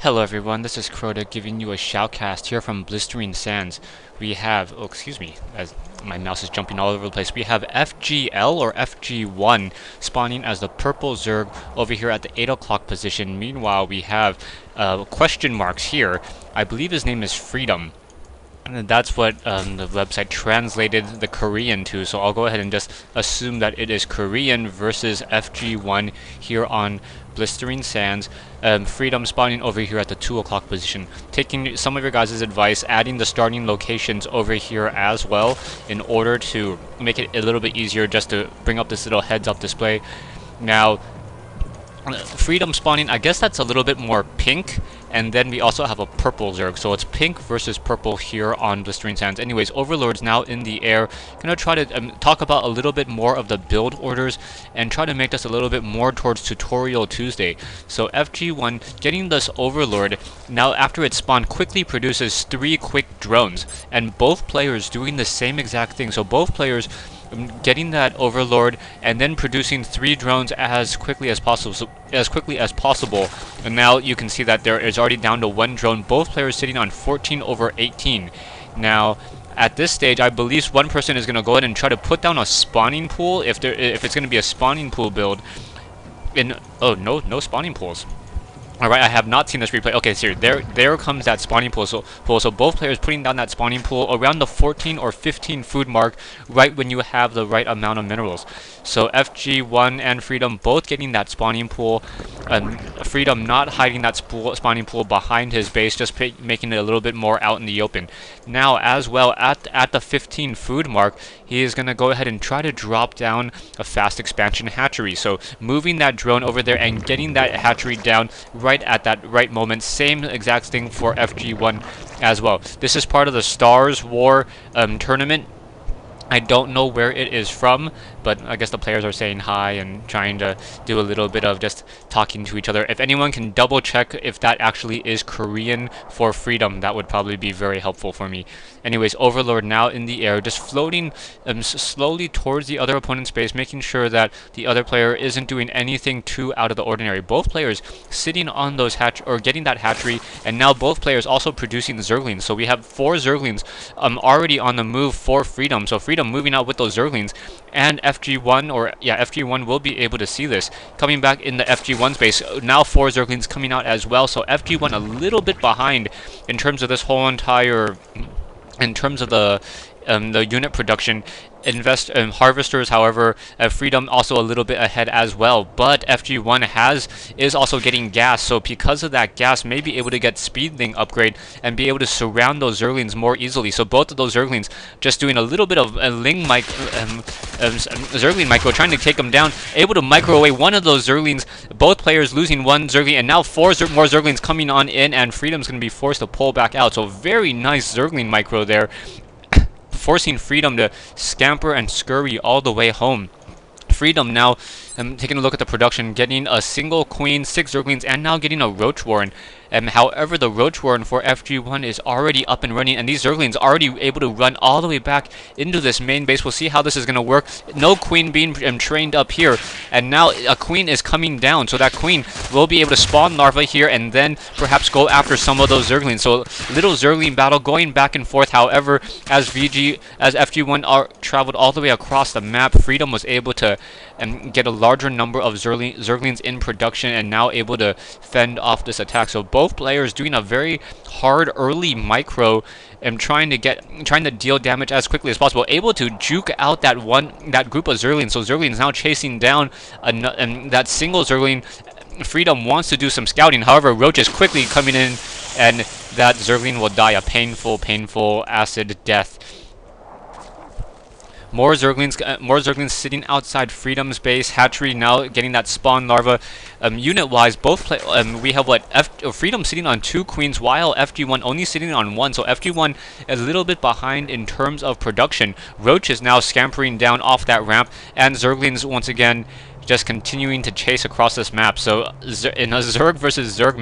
Hello everyone, this is Crota giving you a shoutcast here from Blistering Sands. We have, oh excuse me, as my mouse is jumping all over the place, we have FGL or FG1 spawning as the purple Zerg over here at the 8 o'clock position. Meanwhile, we have question marks here. I believe his name is Freedom. And that's what the website translated the Korean to, so I'll go ahead and just assume that it is Korean versus FG1 here on Blistering Sands. Freedom spawning over here at the 2 o'clock position. Taking some of your guys' advice, adding the starting locations over here as well in order to make it a little bit easier just to bring up this little heads-up display. Now, Freedom spawning, I guess that's a little bit more pink, and then we also have a purple Zerg, so it's pink versus purple here on Blistering Sands. Anyways, Overlord's now in the air. Gonna try to talk about a little bit more of the build orders and try to make this a little bit more towards Tutorial Tuesday. So FG1 getting this Overlord, now after it spawned, quickly produces 3 quick drones, and both players doing the same exact thing. So both players getting that Overlord and then producing 3 drones as quickly as possible. And now you can see that there is already down to 1 drone. Both players sitting on 14/18. Now, at this stage, I believe one person is going to go ahead and try to put down a spawning pool if it's going to be a spawning pool build. Oh, no spawning pools. Alright, I have not seen this replay. Okay, so there comes that spawning pool. So both players putting down that spawning pool around the 14 or 15 food mark, right when you have the right amount of minerals. So FG1 and Freedom both getting that spawning pool. Freedom not hiding that spawning pool behind his base, just making it a little bit more out in the open. Now, as well, at the 15 food mark, he is going to go ahead and try to drop down a fast expansion hatchery. So moving that drone over there and getting that hatchery down right at that right moment. Same exact thing for FG1 as well. This is part of the Stars War tournament. I don't know where it is from, but I guess the players are saying hi and trying to do a little bit of just talking to each other. If anyone can double check if that actually is Korean for Freedom, that would probably be very helpful for me. Anyways, Overlord now in the air, just floating slowly towards the other opponent's base, making sure that the other player isn't doing anything too out of the ordinary. Both players sitting on those getting that hatchery, and now both players also producing Zerglings. So we have 4 Zerglings already on the move for Freedom. So Freedom moving out with those Zerglings, and FG1 will be able to see this. Coming back in the FG1 space, now 4 Zerglings coming out as well. So FG1 a little bit behind in terms of this whole entire, in terms of the unit production. Harvesters, however, Freedom also a little bit ahead as well, but FG1 is also getting gas, so because of that gas, may be able to get speedling upgrade and be able to surround those Zerglings more easily. So both of those Zerglings just doing a little bit of Zergling micro, trying to take them down, able to micro away one of those Zerglings, both players losing 1 Zergling, and now 4 more Zerglings coming on in, and Freedom's going to be forced to pull back out. So very nice Zergling micro there, forcing Freedom to scamper and scurry all the way home. Freedom now taking a look at the production, getting a single queen, 6 Zerglings, and now getting a Roach Warren. However, the Roach Warren for FG1 is already up and running, and these Zerglings already able to run all the way back into this main base. We'll see how this is going to work. No queen being trained up here, and now a queen is coming down, so that queen will be able to spawn larvae here and then perhaps go after some of those Zerglings. So little Zergling battle going back and forth. However, as FG1 traveled all the way across the map, Freedom was able to get a larger number of Zerglings in production and now able to fend off this attack. So both players doing a very hard early micro and trying to deal damage as quickly as possible, able to juke out that group of Zerglings. So Zerglings now chasing down that single Zergling. Freedom wants to do some scouting, however Roach is quickly coming in, and that Zergling will die a painful acid death. More Zerglings sitting outside Freedom's base. Hatchery now getting that spawn larva. Unit-wise, we have Freedom sitting on 2 queens, while FG1 only sitting on 1. So FG1 is a little bit behind in terms of production. Roach is now scampering down off that ramp, and Zerglings once again just continuing to chase across this map. So in a Zerg versus Zerg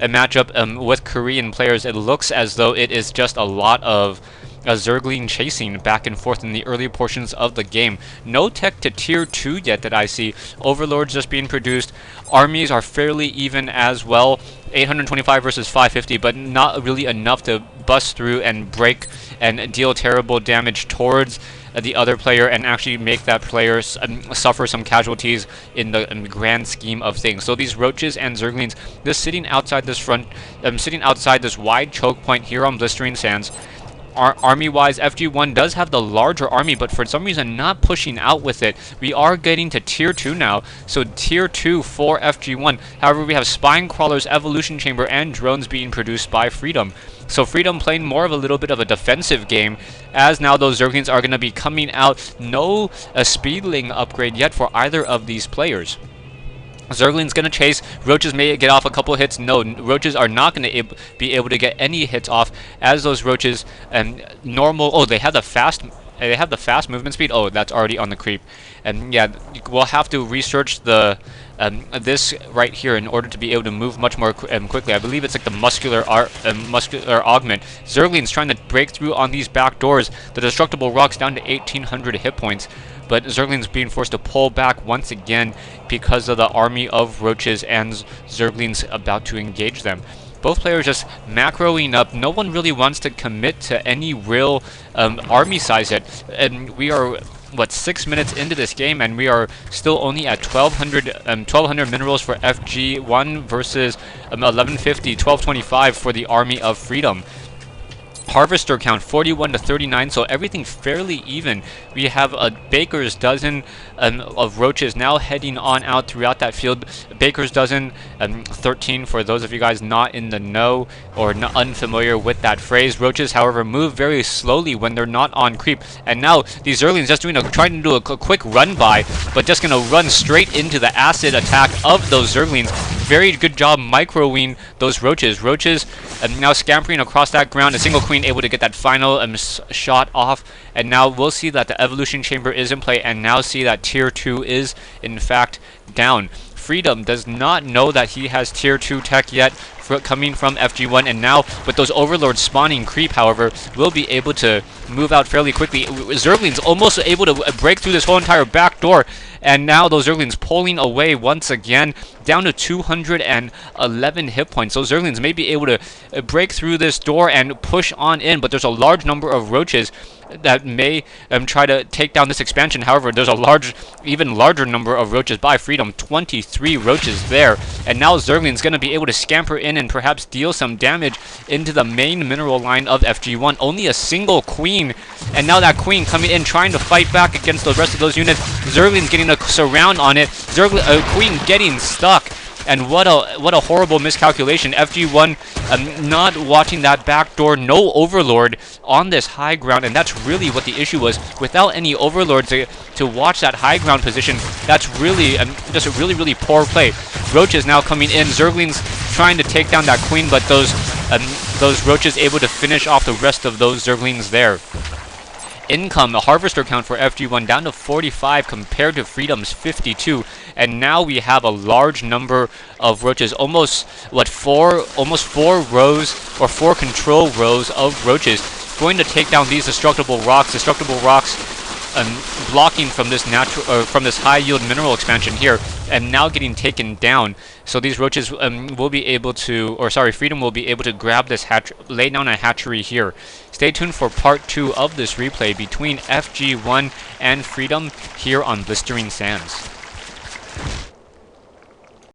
matchup with Korean players, it looks as though it is just a lot of a Zergling chasing back and forth in the early portions of the game. No tech to tier 2 yet that I see. Overlords just being produced. Armies are fairly even as well. 825 versus 550, but not really enough to bust through and break and deal terrible damage towards the other player and actually make that player suffer some casualties in the grand scheme of things. So these roaches and zerglings just sitting outside this sitting outside this wide choke point here on Blistering Sands. Army-wise, FG1 does have the larger army, but for some reason not pushing out with it. We are getting to tier 2 now, so tier 2 for FG1. However, we have Spine Crawlers, Evolution Chamber, and drones being produced by Freedom. So Freedom playing more of a little bit of a defensive game, as now those Zerglings are going to be coming out. No Speedling upgrade yet for either of these players. Zergling's going to chase. Roaches may get off a couple hits. No, Roaches are not going to be able to get any hits off, as those Roaches normal. Oh, they have the fast. They have the fast movement speed. Oh, that's already on the creep. And yeah, we'll have to research the this right here in order to be able to move much more quickly. I believe it's like the muscular augment. Zergling's trying to break through on these back doors. The destructible rocks down to 1800 hit points. But Zergling's being forced to pull back once again because of the army of roaches and Zerglings about to engage them. Both players just macroing up. No one really wants to commit to any real army size yet. And we are, what, 6 minutes into this game, and we are still only at 1200 minerals for FG1 versus 1150, 1225 for the Army of Freedom. Harvester count 41 to 39, so everything fairly even. We have a baker's dozen of roaches now heading on out throughout that field. Baker's dozen 13 for those of you guys not in the know or unfamiliar with that phrase. Roaches, however, move very slowly when they're not on creep. And now these Zerglings just trying to do a quick run by, but just going to run straight into the acid attack of those Zerglings. Very good job microing those roaches. Roaches now scampering across that ground. A single queen able to get that final shot off, and now we'll see that the evolution chamber is in play, and now see that tier 2 is in fact down. Freedom does not know that he has tier 2 tech yet coming from FG1, and now with those overlords spawning creep, however, will be able to move out fairly quickly. Zerglings almost able to break through this whole entire back door, and now those Zerglings pulling away once again, down to 211 hit points. So Zerglings may be able to break through this door and push on in, but there's a large number of roaches that may try to take down this expansion. However, there's a even larger number of roaches by Freedom, 23 roaches there, and now Zergling's going to be able to scamper in and perhaps deal some damage into the main mineral line of FG1. Only a single queen, and now that queen coming in trying to fight back against the rest of those units. Zergling's getting a surround on it. Queen getting stuck. And what a horrible miscalculation. FG1 not watching that back door. No overlord on this high ground, and that's really what the issue was. Without any overlords to watch that high ground position, that's really just a really poor play. Roaches now coming in. Zerglings trying to take down that queen, but those roaches able to finish off the rest of those Zerglings there. Income, the harvester count for FG1 down to 45 compared to Freedom's 52, and now we have a large number of roaches, almost four rows or 4 control rows of roaches going to take down these destructible rocks. Blocking from this high yield mineral expansion here, and now getting taken down. So these roaches will be able to, or sorry, Freedom will be able to grab this lay down a hatchery here. Stay tuned for part 2 of this replay between FG1 and Freedom here on Blistering Sands.